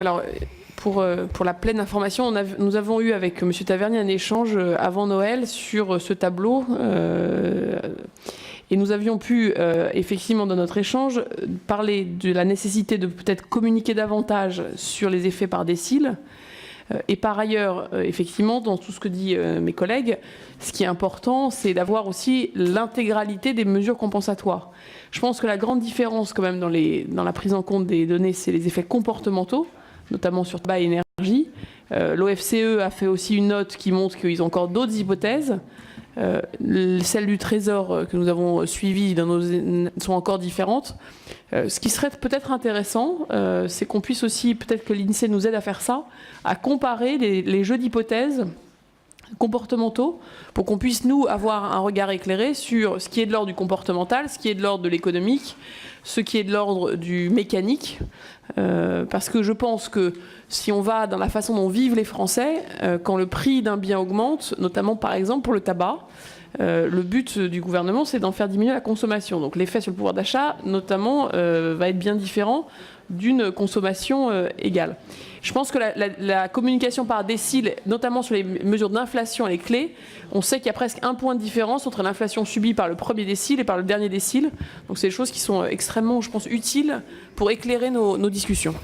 Alors, pour la pleine information, nous avons eu avec M. Tavernier un échange avant Noël sur ce tableau. Et nous avions pu, effectivement, dans notre échange, parler de la nécessité de peut-être communiquer davantage sur les effets par décile. Et par ailleurs, effectivement, dans tout ce que disent mes collègues, ce qui est important, c'est d'avoir aussi l'intégralité des mesures compensatoires. Je pense que la grande différence, quand même, dans la prise en compte des données, c'est les effets comportementaux, notamment sur tabac et énergie. L'OFCE a fait aussi une note qui montre qu'ils ont encore d'autres hypothèses. Celles du Trésor que nous avons suivies sont encore différentes. Ce qui serait peut-être intéressant, c'est qu'on puisse aussi, peut-être que l'INSEE nous aide à faire ça, à comparer les jeux d'hypothèses comportementaux pour qu'on puisse, nous, avoir un regard éclairé sur ce qui est de l'ordre du comportemental, ce qui est de l'ordre de l'économique, ce qui est de l'ordre du mécanique. Parce que je pense que si on va dans la façon dont vivent les Français, quand le prix d'un bien augmente, notamment par exemple pour le tabac, le but du gouvernement, c'est d'en faire diminuer la consommation. Donc l'effet sur le pouvoir d'achat, notamment, va être bien différent d'une consommation égale. Je pense que la communication par décile, notamment sur les mesures d'inflation, elle est clé. On sait qu'il y a presque un point de différence entre l'inflation subie par le premier décile et par le dernier décile. Donc c'est des choses qui sont extrêmement, je pense, utiles pour éclairer nos discussions.